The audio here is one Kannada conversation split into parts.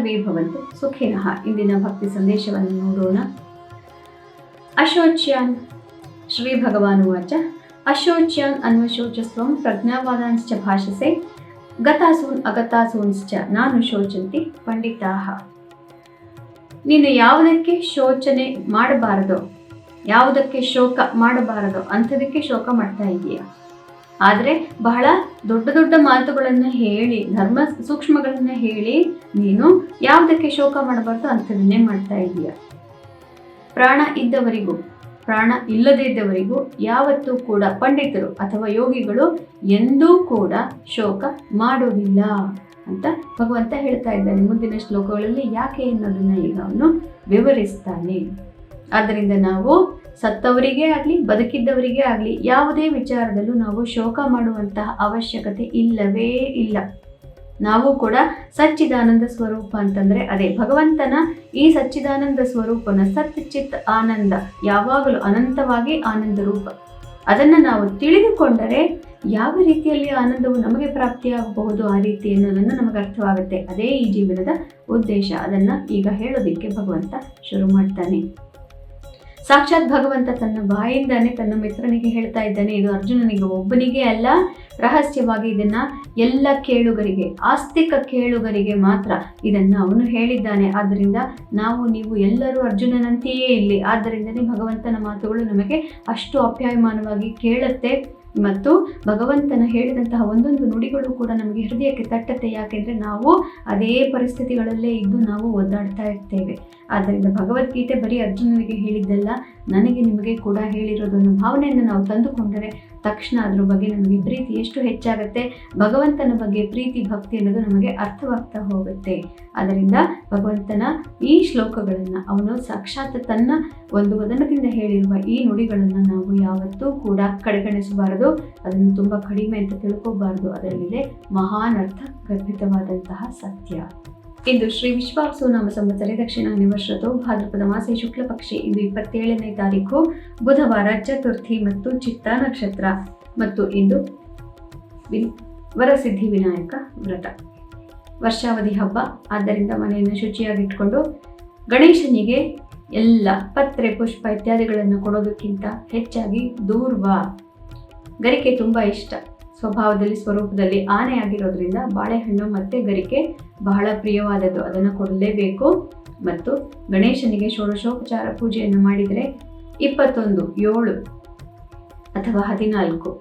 ಸರ್ವೇ ಭವಂತು ಸುಖಿನಃ. ಇಂದಿನ ಭಕ್ತಿ ಸಂದೇಶವನ್ನು ನೋಡೋಣ. ಅಶೋಚ್ಯಾನ್ ಶ್ರೀ ಭಗವಾನುವಾಚ ಅಶೋಚ್ಯಾನ್ ಅನ್ವಶೋಚಸ್ತ್ವಂ ಪ್ರಜ್ಞಾವಾದಾಂಶ್ಚ ಭಾಷಸೆ ಗತಾಸೂನ್ ಅಗತಾಸೂನ್ಶ್ಚ ನಾನು ಶೋಚಂತಿ ಪಂಡಿತಾಃ. ನೀನು ಯಾವುದಕ್ಕೆ ಶೋಚನೆ ಮಾಡಬಾರದೋ, ಯಾವುದಕ್ಕೆ ಶೋಕ ಮಾಡಬಾರದೋ ಅಂಥದಕ್ಕೆ ಶೋಕ ಮಾಡ್ತಾ ಇದೀಯ. ಆದರೆ ಬಹಳ ದೊಡ್ಡ ದೊಡ್ಡ ಮಾತುಗಳನ್ನು ಹೇಳಿ, ಧರ್ಮ ಸೂಕ್ಷ್ಮಗಳನ್ನು ಹೇಳಿ ನೀನು ಯಾವುದಕ್ಕೆ ಶೋಕ ಮಾಡಬಾರ್ದು ಅಂಥದನ್ನೇ ಮಾಡ್ತಾ ಇದೀಯ. ಪ್ರಾಣ ಇದ್ದವರಿಗೂ ಪ್ರಾಣ ಇಲ್ಲದೇ ಇದ್ದವರಿಗೂ ಯಾವತ್ತೂ ಕೂಡ ಪಂಡಿತರು ಅಥವಾ ಯೋಗಿಗಳು ಎಂದೂ ಕೂಡ ಶೋಕ ಮಾಡೋದಿಲ್ಲ ಅಂತ ಭಗವಂತ ಹೇಳ್ತಾ ಇದ್ದಾನೆ. ಮುಂದಿನ ಶ್ಲೋಕಗಳಲ್ಲಿ ಯಾಕೆ ಅನ್ನೋದನ್ನ ಈಗ ಅವನು ವಿವರಿಸ್ತಾನೆ. ಆದ್ದರಿಂದ ನಾವು ಸತ್ತವರಿಗೇ ಆಗಲಿ ಬದುಕಿದ್ದವರಿಗೇ ಆಗಲಿ ಯಾವುದೇ ವಿಚಾರದಲ್ಲೂ ನಾವು ಶೋಕ ಮಾಡುವಂತಹ ಅವಶ್ಯಕತೆ ಇಲ್ಲವೇ ಇಲ್ಲ. ನಾವು ಕೂಡ ಸಚ್ಚಿದಾನಂದ ಸ್ವರೂಪ ಅಂತಂದರೆ ಅದೇ ಭಗವಂತನ ಈ ಸಚ್ಚಿದಾನಂದ ಸ್ವರೂಪನ ಸತ್ ಚಿತ್ ಆನಂದ, ಯಾವಾಗಲೂ ಅನಂತವಾಗಿ ಆನಂದ ರೂಪ. ಅದನ್ನು ನಾವು ತಿಳಿದುಕೊಂಡರೆ ಯಾವ ರೀತಿಯಲ್ಲಿ ಆನಂದವು ನಮಗೆ ಪ್ರಾಪ್ತಿಯಾಗಬಹುದು ಆ ರೀತಿ ಅನ್ನೋದನ್ನು ನಮಗೆ ಅರ್ಥವಾಗುತ್ತೆ. ಅದೇ ಈ ಜೀವನದ ಉದ್ದೇಶ. ಅದನ್ನು ಈಗ ಹೇಳೋದಕ್ಕೆ ಭಗವಂತ ಶುರು ಮಾಡ್ತಾನೆ. ಸಾಕ್ಷಾತ್ ಭಗವಂತ ತನ್ನ ಬಾಯಿಂದಾನೆ ತನ್ನ ಮಿತ್ರನಿಗೆ ಹೇಳ್ತಾ ಇದ್ದಾನೆ. ಇದು ಅರ್ಜುನನಿಗೆ ಒಬ್ಬನಿಗೆ ಅಲ್ಲ, ರಹಸ್ಯವಾಗಿ ಇದನ್ನ ಎಲ್ಲ ಕೇಳುಗರಿಗೆ, ಆಸ್ತಿಕ ಕೇಳುಗರಿಗೆ ಮಾತ್ರ ಇದನ್ನು ಅವನು ಹೇಳಿದ್ದಾನೆ. ಆದ್ದರಿಂದ ನಾವು ನೀವು ಎಲ್ಲರೂ ಅರ್ಜುನನಂತೆಯೇ ಇಲ್ಲಿ. ಆದ್ದರಿಂದನೇ ಭಗವಂತನ ಮಾತುಗಳು ನಮಗೆ ಅಷ್ಟು ಅಪ್ಯಾಯಮಾನವಾಗಿ ಕೇಳುತ್ತೆ ಮತ್ತು ಭಗವಂತನ ಹೇಳಿದಂತಹ ಒಂದೊಂದು ನುಡಿಗಳು ಕೂಡ ನಮಗೆ ಹೃದಯಕ್ಕೆ ತಟ್ಟತ್ತೆ. ಯಾಕೆಂದರೆ ನಾವು ಅದೇ ಪರಿಸ್ಥಿತಿಗಳಲ್ಲೇ ಇದ್ದು ನಾವು ಒದ್ದಾಡ್ತಾ ಇರ್ತೇವೆ. ಆದ್ದರಿಂದ ಭಗವದ್ಗೀತೆ ಬರೀ ಅರ್ಜುನನಿಗೆ ಹೇಳಿದ್ದಲ್ಲ, ನನಗೆ ನಿಮಗೆ ಕೂಡ ಹೇಳಿರೋದನ್ನು ಭಾವನೆಯನ್ನು ನಾವು ತಂದುಕೊಂಡರೆ ತಕ್ಷಣ ಅದ್ರ ಬಗ್ಗೆ ನಮಗೆ ಪ್ರೀತಿ ಎಷ್ಟು ಹೆಚ್ಚಾಗುತ್ತೆ, ಭಗವಂತನ ಬಗ್ಗೆ ಪ್ರೀತಿ ಭಕ್ತಿ ಅನ್ನೋದು ನಮಗೆ ಅರ್ಥವಾಗ್ತಾ ಹೋಗುತ್ತೆ. ಆದ್ದರಿಂದ ಭಗವಂತನ ಈ ಶ್ಲೋಕಗಳನ್ನು ಅವನು ಸಾಕ್ಷಾತ್ ತನ್ನ ಒಂದು ವದನದಿಂದ ಹೇಳಿರುವ ಈ ನುಡಿಗಳನ್ನು ನಾವು ಯಾವತ್ತೂ ಕೂಡ ಕಡೆಗಣಿಸಬಾರದು, ಅದನ್ನು ತುಂಬ ಕಡಿಮೆ ಅಂತ ತಿಳ್ಕೋಬಾರ್ದು. ಅದರಲ್ಲಿದೆ ಮಹಾನ್ ಅರ್ಥ ಗರ್ಭಿತವಾದಂತಹ ಸತ್ಯ. ಇಂದು ಶ್ರೀ ವಿಶ್ವಾವಸು ನಾಮ ಸಂವತ್ಸರೆ ದಕ್ಷಿಣಾಯನ ವರ್ಷದ ಭಾದ್ರಪದ ಮಾಸೆ ಶುಕ್ಲ ಪಕ್ಷಿ. ಇಂದು 27ನೇ ತಾರೀಕು ಬುಧವಾರ, ಚತುರ್ಥಿ ಮತ್ತು ಚಿತ್ತ ನಕ್ಷತ್ರ. ಮತ್ತು ಇಂದು ವರಸಿದ್ಧಿ ವಿನಾಯಕ ವ್ರತ, ವರ್ಷಾವಧಿ ಹಬ್ಬ. ಆದ್ದರಿಂದ ಮನೆಯನ್ನು ಶುಚಿಯಾಗಿಟ್ಕೊಂಡು ಗಣೇಶನಿಗೆ ಎಲ್ಲ ಪತ್ರೆ ಪುಷ್ಪ ಇತ್ಯಾದಿಗಳನ್ನು ಕೊಡೋದಕ್ಕಿಂತ ಹೆಚ್ಚಾಗಿ ದೂರ್ವ, ಗರಿಕೆ ತುಂಬ ಇಷ್ಟ. ಸ್ವಭಾವದಲ್ಲಿ ಸ್ವರೂಪದಲ್ಲಿ ಆನೆ ಆಗಿರೋದ್ರಿಂದ ಬಾಳೆಹಣ್ಣು ಮತ್ತು ಗರಿಕೆ ಬಹಳ ಪ್ರಿಯವಾದದ್ದು, ಅದನ್ನು ಕೊಡಲೇಬೇಕು. ಮತ್ತು ಗಣೇಶನಿಗೆ ಷೋಡಶೋಪಚಾರ ಪೂಜೆಯನ್ನು ಮಾಡಿದರೆ 21, 7 ಅಥವಾ 14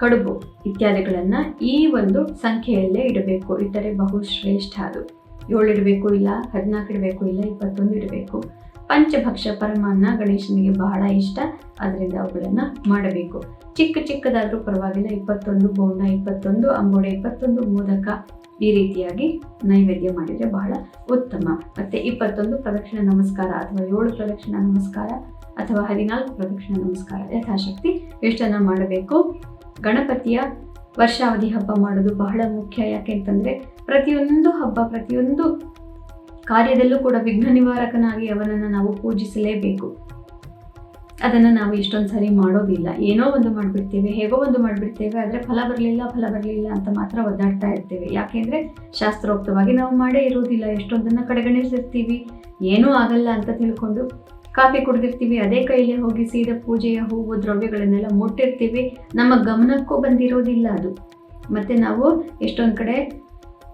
ಕಡುಬು ಇತ್ಯಾದಿಗಳನ್ನು ಈ ಒಂದು ಸಂಖ್ಯೆಯಲ್ಲೇ ಇಡಬೇಕು. ಇಟ್ಟರೆ ಬಹುಶ್ರೇಷ್ಠ. ಅದು 7 ಇಡಬೇಕು, ಇಲ್ಲ 14 ಇಡಬೇಕು, ಇಲ್ಲ 21 ಇಡಬೇಕು. ಪಂಚಭಕ್ಷ ಪರಮಾನ್ನ ಗಣೇಶನಿಗೆ ಬಹಳ ಇಷ್ಟ, ಅದರಿಂದ ಅವುಗಳನ್ನು ಮಾಡಬೇಕು. ಚಿಕ್ಕದಾದರೂ ಪರವಾಗಿಲ್ಲ. 21 ಬೋಂಡ, 21 ಅಂಬೋಡೆ, 21 ಮೋದಕ, ಈ ರೀತಿಯಾಗಿ ನೈವೇದ್ಯ ಮಾಡಿದರೆ ಬಹಳ ಉತ್ತಮ. ಮತ್ತು 21 ಪ್ರದಕ್ಷಿಣ ನಮಸ್ಕಾರ ಅಥವಾ 7 ಪ್ರದಕ್ಷಿಣ ನಮಸ್ಕಾರ ಅಥವಾ 14 ಪ್ರದಕ್ಷಿಣ ನಮಸ್ಕಾರ ಯಥಾಶಕ್ತಿ ಎಷ್ಟನ್ನು ಮಾಡಬೇಕು. ಗಣಪತಿಯ ವರ್ಷಾವಧಿ ಹಬ್ಬ ಮಾಡೋದು ಬಹಳ ಮುಖ್ಯ. ಯಾಕೆಂತಂದರೆ ಪ್ರತಿಯೊಂದು ಹಬ್ಬ, ಪ್ರತಿಯೊಂದು ಕಾರ್ಯದಲ್ಲೂ ಕೂಡ ವಿಘ್ನ ನಿವಾರಕನಾಗಿ ಅವನನ್ನು ನಾವು ಪೂಜಿಸಲೇಬೇಕು. ಅದನ್ನು ನಾವು ಇಷ್ಟೊಂದು ಸರಿ ಮಾಡೋದಿಲ್ಲ. ಏನೋ ಒಂದು ಮಾಡಿಬಿಡ್ತೇವೆ, ಹೇಗೋ ಒಂದು ಮಾಡಿಬಿಡ್ತೇವೆ, ಆದರೆ ಫಲ ಬರಲಿಲ್ಲ ಅಂತ ಮಾತ್ರ ಒದ್ದಾಡ್ತಾ ಇರ್ತೇವೆ. ಯಾಕೆಂದರೆ ಶಾಸ್ತ್ರೋಕ್ತವಾಗಿ ನಾವು ಮಾಡೇ ಇರೋದಿಲ್ಲ. ಎಷ್ಟೊಂದನ್ನು ಕಡೆಗಣಿಸಿರ್ತೀವಿ, ಏನೂ ಆಗಲ್ಲ ಅಂತ ತಿಳ್ಕೊಂಡು ಕಾಫಿ ಕುಡಿದಿರ್ತೀವಿ, ಅದೇ ಕೈಲೇ ಹೋಗಿ ಸೀದಾ ಪೂಜೆಯ ಹೂವು ದ್ರವ್ಯಗಳನ್ನೆಲ್ಲ ಮುಟ್ಟಿರ್ತೀವಿ, ನಮ್ಮ ಗಮನಕ್ಕೂ ಬಂದಿರೋದಿಲ್ಲ ಅದು. ಮತ್ತು ನಾವು ಎಷ್ಟೊಂದು ಕಡೆ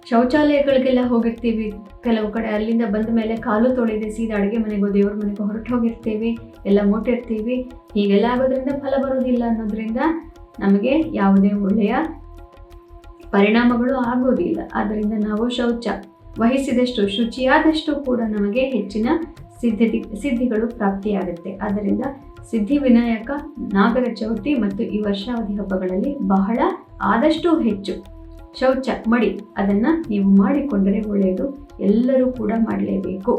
ಶೌಚಾಲಯಗಳಿಗೆಲ್ಲ ಹೋಗಿರ್ತೀವಿ, ಕೆಲವು ಕಡೆ ಅಲ್ಲಿಂದ ಬಂದ ಮೇಲೆ ಕಾಲು ತೊಳೆದೇ ಸೀದಾ ಅಡುಗೆ ಮನೆಗೋ ದೇವ್ರ ಮನೆಗೋ ಹೊರಟು ಹೋಗಿರ್ತೀವಿ, ಎಲ್ಲ ಮುಟ್ಟಿರ್ತೀವಿ. ಹೀಗೆಲ್ಲ ಆಗೋದ್ರಿಂದ ಫಲ ಬರೋದಿಲ್ಲ ಅನ್ನೋದ್ರಿಂದ ನಮಗೆ ಯಾವುದೇ ಒಳ್ಳೆಯ ಪರಿಣಾಮಗಳು ಆಗೋದಿಲ್ಲ. ಆದ್ದರಿಂದ ನಾವು ಶೌಚ ವಹಿಸಿದಷ್ಟು, ಶುಚಿಯಾದಷ್ಟು ಕೂಡ ನಮಗೆ ಹೆಚ್ಚಿನ ಸಿದ್ಧಿಗಳು ಪ್ರಾಪ್ತಿಯಾಗುತ್ತೆ. ಆದ್ದರಿಂದ ಸಿದ್ಧಿ ವಿನಾಯಕ, ನಾಗರ ಚೌತಿ ಮತ್ತು ಈ ವರ್ಷಾವಧಿ ಹಬ್ಬಗಳಲ್ಲಿ ಬಹಳ ಆದಷ್ಟು ಹೆಚ್ಚು ಶೌಚ ಮಡಿ ಅದನ್ನು ನೀವು ಮಾಡಿಕೊಂಡರೆ ಒಳ್ಳೆಯದು. ಎಲ್ಲರೂ ಕೂಡ ಮಾಡಲೇಬೇಕು.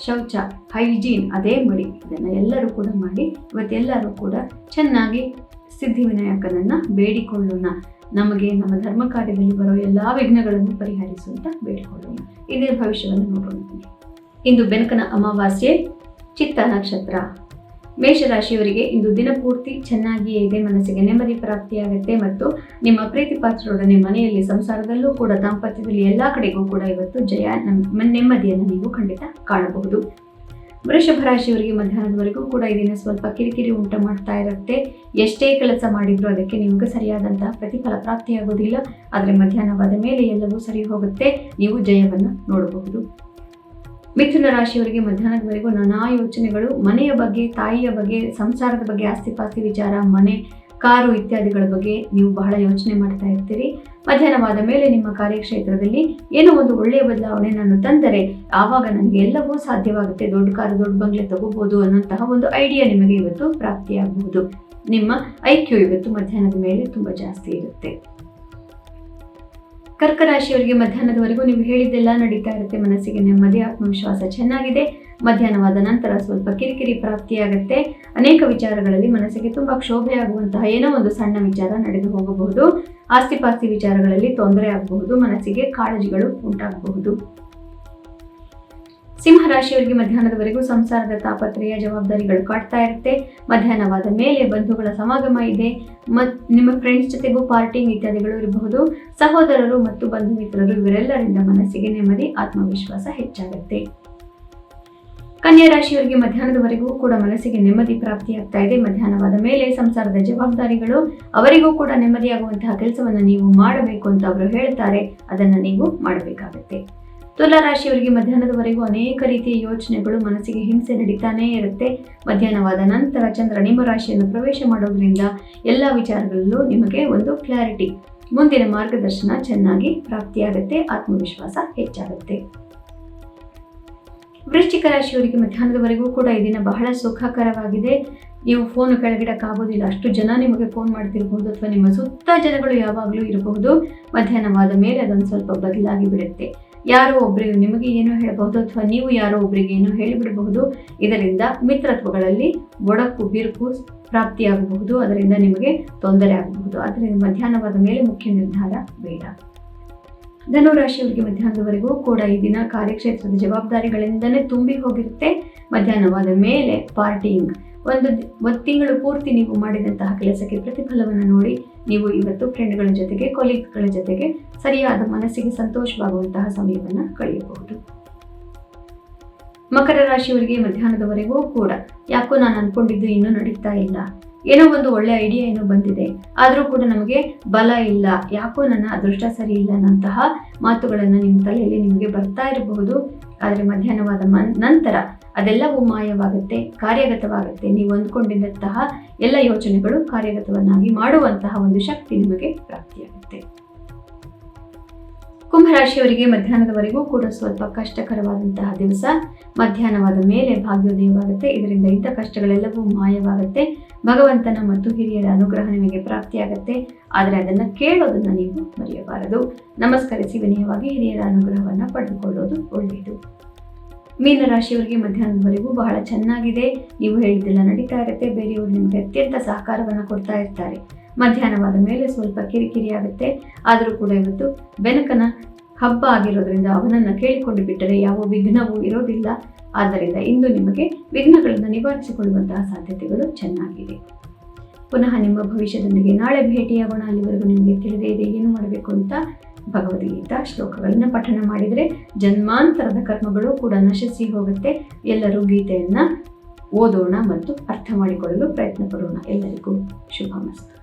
ಶೌಚ, ಹೈಜೀನ್, ಅದೇ ಮಡಿ, ಇದನ್ನು ಎಲ್ಲರೂ ಕೂಡ ಮಾಡಿ ಇವತ್ತೆಲ್ಲರೂ ಕೂಡ ಚೆನ್ನಾಗಿ ಸಿದ್ಧಿವಿನಾಯಕನನ್ನು ಬೇಡಿಕೊಳ್ಳೋಣ. ನಮಗೆ ನಮ್ಮ ಧರ್ಮ ಕಾರ್ಯದಲ್ಲಿ ಬರೋ ಎಲ್ಲ ವಿಘ್ನಗಳನ್ನು ಪರಿಹರಿಸುವಂತ ಬೇಡಿಕೊಳ್ಳೋಣ. ಇದೇ ಭವಿಷ್ಯವನ್ನು ನೋಡೋಣ. ಇಂದು ಬೆನಕನ ಅಮಾವಾಸ್ಯೆ, ಚಿತ್ತ ನಕ್ಷತ್ರ. ಮೇಷರಾಶಿಯವರಿಗೆ ಇಂದು ದಿನಪೂರ್ತಿ ಚೆನ್ನಾಗಿಯೇ ಇದೆ. ಮನಸ್ಸಿಗೆ ನೆಮ್ಮದಿ ಪ್ರಾಪ್ತಿಯಾಗುತ್ತೆ ಮತ್ತು ನಿಮ್ಮ ಪ್ರೀತಿ ಪಾತ್ರರೊಡನೆ ಮನೆಯಲ್ಲಿ, ಸಂಸಾರದಲ್ಲೂ ಕೂಡ, ದಾಂಪತ್ಯದಲ್ಲಿ ಎಲ್ಲ ಕಡೆಗೂ ಕೂಡ ಇವತ್ತು ನೆಮ್ಮದಿಯನ್ನು ನೀವು ಖಂಡಿತ ಕಾಣಬಹುದು. ವೃಷಭ ರಾಶಿಯವರಿಗೆ ಮಧ್ಯಾಹ್ನದವರೆಗೂ ಕೂಡ ಈ ದಿನ ಸ್ವಲ್ಪ ಕಿರಿಕಿರಿ ಉಂಟು ಮಾಡ್ತಾ ಇರುತ್ತೆ. ಎಷ್ಟೇ ಕೆಲಸ ಮಾಡಿದ್ರೂ ಅದಕ್ಕೆ ನಿಮಗೆ ಸರಿಯಾದಂತಹ ಪ್ರತಿಫಲ ಪ್ರಾಪ್ತಿಯಾಗೋದಿಲ್ಲ. ಆದರೆ ಮಧ್ಯಾಹ್ನವಾದ ಮೇಲೆ ಎಲ್ಲವೂ ಸರಿ ಹೋಗುತ್ತೆ, ನೀವು ಜಯವನ್ನು ನೋಡಬಹುದು. ಮಿಥುನ ರಾಶಿಯವರಿಗೆ ಮಧ್ಯಾಹ್ನದವರೆಗೂ ನಾನಾ ಯೋಚನೆಗಳು, ಮನೆಯ ಬಗ್ಗೆ, ತಾಯಿಯ ಬಗ್ಗೆ, ಸಂಸಾರದ ಬಗ್ಗೆ, ಆಸ್ತಿಪಾಸ್ತಿ ವಿಚಾರ, ಮನೆ, ಕಾರು ಇತ್ಯಾದಿಗಳ ಬಗ್ಗೆ ನೀವು ಬಹಳ ಯೋಚನೆ ಮಾಡ್ತಾ ಇರ್ತೀರಿ. ಮಧ್ಯಾಹ್ನವಾದ ಮೇಲೆ ನಿಮ್ಮ ಕಾರ್ಯಕ್ಷೇತ್ರದಲ್ಲಿ ಏನೋ ಒಂದು ಒಳ್ಳೆಯ ಬದಲಾವಣೆ ನಾನು ತಂದರೆ ಆವಾಗ ನನಗೆ ಎಲ್ಲವೂ ಸಾಧ್ಯವಾಗುತ್ತೆ, ದೊಡ್ಡ ಕಾರು, ದೊಡ್ಡ ಬಂಗ್ಲೆ ತಗೋಬಹುದು ಅನ್ನೋಂತಹ ಒಂದು ಐಡಿಯಾ ನಿಮಗೆ ಇವತ್ತು ಪ್ರಾಪ್ತಿಯಾಗಬಹುದು. ನಿಮ್ಮ ಐಕ್ಯೂ ಇವತ್ತು ಮಧ್ಯಾಹ್ನದ ಮೇಲೆ ತುಂಬಾ ಜಾಸ್ತಿ ಇರುತ್ತೆ. ಕರ್ಕ ರಾಶಿಯವರಿಗೆ ಮಧ್ಯಾಹ್ನದವರೆಗೂ ನೀವು ಹೇಳಿದ್ದೆಲ್ಲ ನಡೀತಾ ಇರುತ್ತೆ. ಮನಸ್ಸಿಗೆ ನೆಮ್ಮದಿ, ಆತ್ಮವಿಶ್ವಾಸ ಚೆನ್ನಾಗಿದೆ. ಮಧ್ಯಾಹ್ನವಾದ ನಂತರ ಸ್ವಲ್ಪ ಕಿರಿಕಿರಿ ಪ್ರಾಪ್ತಿಯಾಗುತ್ತೆ. ಅನೇಕ ವಿಚಾರಗಳಲ್ಲಿ ಮನಸ್ಸಿಗೆ ತುಂಬಾ ಕ್ಷೋಭೆಯಾಗುವಂತಹ ಏನೋ ಒಂದು ಸಣ್ಣ ವಿಚಾರ ನಡೆದು ಹೋಗಬಹುದು. ಆಸ್ತಿಪಾಸ್ತಿ ವಿಚಾರಗಳಲ್ಲಿ ತೊಂದರೆ ಆಗಬಹುದು. ಮನಸ್ಸಿಗೆ ಕಾಳಜಿಗಳು ಉಂಟಾಗಬಹುದು. ಸಿಂಹರಾಶಿಯವರಿಗೆ ಮಧ್ಯಾಹ್ನದವರೆಗೂ ಸಂಸಾರದ ತಾಪತ್ರಯ, ಜವಾಬ್ದಾರಿಗಳು ಕಾಡ್ತಾ ಇರುತ್ತೆ. ಮಧ್ಯಾಹ್ನವಾದ ಮೇಲೆ ಬಂಧುಗಳ ಸಮಾಗಮ ಇದೆ. ನಿಮ್ಮ ಫ್ರೆಂಡ್ಸ್ ಜೊತೆಗೂ ಪಾರ್ಟಿಂಗ್ ಇತ್ಯಾದಿಗಳು ಇರಬಹುದು. ಸಹೋದರರು ಮತ್ತು ಬಂಧು ಮಿತ್ರರು ಇವರೆಲ್ಲರಿಂದ ಮನಸ್ಸಿಗೆ ನೆಮ್ಮದಿ, ಆತ್ಮವಿಶ್ವಾಸ ಹೆಚ್ಚಾಗುತ್ತೆ. ಕನ್ಯಾ ರಾಶಿಯವರಿಗೆ ಮಧ್ಯಾಹ್ನದವರೆಗೂ ಕೂಡ ಮನಸ್ಸಿಗೆ ನೆಮ್ಮದಿ ಪ್ರಾಪ್ತಿಯಾಗ್ತಾ ಇದೆ. ಮಧ್ಯಾಹ್ನವಾದ ಮೇಲೆ ಸಂಸಾರದ ಜವಾಬ್ದಾರಿಗಳು, ಅವರಿಗೂ ಕೂಡ ನೆಮ್ಮದಿಯಾಗುವಂತಹ ಕೆಲಸವನ್ನು ನೀವು ಮಾಡಬೇಕು ಅಂತ ಅವರು ಹೇಳ್ತಾರೆ, ಅದನ್ನು ನೀವು ಮಾಡಬೇಕಾಗತ್ತೆ. ತುಲಾ ರಾಶಿಯವರಿಗೆ ಮಧ್ಯಾಹ್ನದವರೆಗೂ ಅನೇಕ ರೀತಿಯ ಯೋಚನೆಗಳು, ಮನಸ್ಸಿಗೆ ಹಿಂಸೆ ನಡೀತಾನೇ ಇರುತ್ತೆ. ಮಧ್ಯಾಹ್ನವಾದ ನಂತರ ಚಂದ್ರ ನಿಮ್ಮ ರಾಶಿಯನ್ನು ಪ್ರವೇಶ ಮಾಡೋದ್ರಿಂದ ಎಲ್ಲ ವಿಚಾರಗಳಲ್ಲೂ ನಿಮಗೆ ಒಂದು ಕ್ಲಾರಿಟಿ, ಮುಂದಿನ ಮಾರ್ಗದರ್ಶನ ಚೆನ್ನಾಗಿ ಪ್ರಾಪ್ತಿಯಾಗುತ್ತೆ. ಆತ್ಮವಿಶ್ವಾಸ ಹೆಚ್ಚಾಗುತ್ತೆ. ವೃಶ್ಚಿಕ ರಾಶಿಯವರಿಗೆ ಮಧ್ಯಾಹ್ನದವರೆಗೂ ಕೂಡ ಈ ದಿನ ಬಹಳ ಸುಖಕರವಾಗಿದೆ. ನೀವು ಫೋನ್ ಕೆಳಗಿಡಕ್ಕಾಗೋದಿಲ್ಲ, ಅಷ್ಟು ಜನ ನಿಮಗೆ ಫೋನ್ ಮಾಡ್ತಿರ್ಬಹುದು, ಅಥವಾ ನಿಮ್ಮ ಸುತ್ತ ಜನಗಳು ಯಾವಾಗಲೂ ಇರಬಹುದು. ಮಧ್ಯಾಹ್ನವಾದ ಮೇಲೆ ಅದೊಂದು ಸ್ವಲ್ಪ ಬದಲಾಗಿ ಬಿಡುತ್ತೆ. ಯಾರೋ ಒಬ್ಬರಿಗೆ ನಿಮಗೆ ಏನೋ ಹೇಳಬಹುದು, ಅಥವಾ ನೀವು ಯಾರೋ ಒಬ್ಬರಿಗೆ ಏನೋ ಹೇಳಿಬಿಡಬಹುದು. ಇದರಿಂದ ಮಿತ್ರತ್ವಗಳಲ್ಲಿ ಒಡಕು, ಬಿರುಕು ಪ್ರಾಪ್ತಿಯಾಗಬಹುದು. ಅದರಿಂದ ನಿಮಗೆ ತೊಂದರೆ ಆಗಬಹುದು. ಆದ್ದರಿಂದ ಮಧ್ಯಾಹ್ನವಾದ ಮೇಲೆ ಮುಖ್ಯ ನಿರ್ಧಾರ ಬೇಡ. ಧನುರಾಶಿಯವರಿಗೆ ಮಧ್ಯಾಹ್ನದವರೆಗೂ ಕೂಡ ಈ ದಿನ ಕಾರ್ಯಕ್ಷೇತ್ರದ ಜವಾಬ್ದಾರಿಗಳಿಂದಲೇ ತುಂಬಿ ಹೋಗಿರುತ್ತೆ. ಮಧ್ಯಾಹ್ನವಾದ ಮೇಲೆ ಪಾರ್ಟಿಂಗ್, ಒಂದು ತಿಂಗಳು ಪೂರ್ತಿ ನೀವು ಮಾಡಿದಂತಹ ಕೆಲಸಕ್ಕೆ ಪ್ರತಿಫಲವನ್ನು ನೋಡಿ ನೀವು ಇವತ್ತು ಫ್ರೆಂಡ್ಗಳ ಜೊತೆಗೆ, ಕೊಲೀಗ್ಗಳ ಜೊತೆಗೆ ಸರಿಯಾದ ಮನಸ್ಸಿಗೆ ಸಂತೋಷವಾಗುವಂತಹ ಸಮಯವನ್ನು ಕಳೆಯಬಹುದು. ಮಕರ ರಾಶಿಯವರಿಗೆ ಮಧ್ಯಾಹ್ನದವರೆಗೂ ಕೂಡ ಯಾಕೋ ನಾನು ಅನ್ಕೊಂಡಿದ್ದು ಇನ್ನೂ ನಡೀತಾ ಇಲ್ಲ, ಏನೋ ಒಂದು ಒಳ್ಳೆ ಐಡಿಯಾ ಏನೋ ಬಂದಿದೆ, ಆದರೂ ಕೂಡ ನಮಗೆ ಬಲ ಇಲ್ಲ, ಯಾಕೋ ನನ್ನ ಅದೃಷ್ಟ ಸರಿ ಇಲ್ಲ ಅನ್ನಂತಹ ಮಾತುಗಳನ್ನು ನಿಮ್ಮ ತಲೆಯಲ್ಲಿ ನಿಮಗೆ ಬರ್ತಾ ಇರಬಹುದು. ಆದರೆ ಮಧ್ಯಾಹ್ನವಾದ ನಂತರ ಅದೆಲ್ಲವೂ ಮಾಯವಾಗುತ್ತೆ, ಕಾರ್ಯಗತವಾಗುತ್ತೆ. ನೀವು ಅಂದ್ಕೊಂಡಿದ್ದಂತಹ ಎಲ್ಲ ಯೋಚನೆಗಳು ಕಾರ್ಯಗತವನ್ನಾಗಿ ಮಾಡುವಂತಹ ಒಂದು ಶಕ್ತಿ ನಿಮಗೆ ಪ್ರಾಪ್ತಿಯಾಗುತ್ತೆ. ಕುಂಭರಾಶಿಯವರಿಗೆ ಮಧ್ಯಾಹ್ನದವರೆಗೂ ಕೂಡ ಸ್ವಲ್ಪ ಕಷ್ಟಕರವಾದಂತಹ ದಿವಸ. ಮಧ್ಯಾಹ್ನವಾದ ಮೇಲೆ ಭಾಗ್ಯೋದಯವಾಗುತ್ತೆ. ಇದರಿಂದ ಇದ್ದ ಕಷ್ಟಗಳೆಲ್ಲವೂ ಮಾಯವಾಗುತ್ತೆ. ಭಗವಂತನ ಮತ್ತು ಹಿರಿಯರ ಅನುಗ್ರಹ ನಿಮಗೆ ಪ್ರಾಪ್ತಿಯಾಗುತ್ತೆ. ಆದರೆ ಅದನ್ನು ಕೇಳೋದನ್ನು ನೀವು ಮರೆಯಬಾರದು. ನಮಸ್ಕರಿಸಿ ವಿನಯವಾಗಿ ಹಿರಿಯರ ಅನುಗ್ರಹವನ್ನು ಪಡೆದುಕೊಳ್ಳೋದು ಒಳ್ಳೆಯದು. ಮೀನರಾಶಿಯವರಿಗೆ ಮಧ್ಯಾಹ್ನದವರೆಗೂ ಬಹಳ ಚೆನ್ನಾಗಿದೆ. ನೀವು ಹೇಳಿದ್ದೆಲ್ಲ ನಡೀತಾ ಇರುತ್ತೆ. ಬೇರೆಯವರು ನಿಮಗೆ ಅತ್ಯಂತ ಸಹಕಾರವನ್ನು ಕೊಡ್ತಾ ಇರ್ತಾರೆ. ಮಧ್ಯಾಹ್ನವಾದ ಮೇಲೆ ಸ್ವಲ್ಪ ಕಿರಿಕಿರಿ ಆಗುತ್ತೆ. ಆದರೂ ಕೂಡ ಇವತ್ತು ಬೆನಕನ ಹಬ್ಬ ಆಗಿರೋದ್ರಿಂದ ಅವನನ್ನು ಕೇಳಿಕೊಂಡು ಬಿಟ್ಟರೆ ಯಾವ ವಿಘ್ನವೂ ಇರೋದಿಲ್ಲ. ಆದ್ದರಿಂದ ಇಂದು ನಿಮಗೆ ವಿಘ್ನಗಳನ್ನು ನಿವಾರಿಸಿಕೊಳ್ಳುವಂತಹ ಸಾಧ್ಯತೆಗಳು ಚೆನ್ನಾಗಿದೆ. ಪುನಃ ನಿಮ್ಮ ಭವಿಷ್ಯದೊಂದಿಗೆ ನಾಳೆ ಭೇಟಿಯಾಗೋಣ. ಅಲ್ಲಿವರೆಗೂ ನಿಮಗೆ ತಿಳಿದೇ ಇದೆ ಏನು ಮಾಡಬೇಕು ಅಂತ. ಭಗವದ್ಗೀತಾ ಶ್ಲೋಕಗಳನ್ನು ಪಠಣ ಮಾಡಿದರೆ ಜನ್ಮಾಂತರದ ಕರ್ಮಗಳು ಕೂಡ ನಶಿಸಿ ಹೋಗುತ್ತೆ. ಎಲ್ಲರೂ ಗೀತೆಯನ್ನು ಓದೋಣ ಮತ್ತು ಅರ್ಥ ಮಾಡಿಕೊಳ್ಳಲು ಪ್ರಯತ್ನ ಪಡೋಣ. ಎಲ್ಲರಿಗೂ ಶುಭಮಸ್ತು.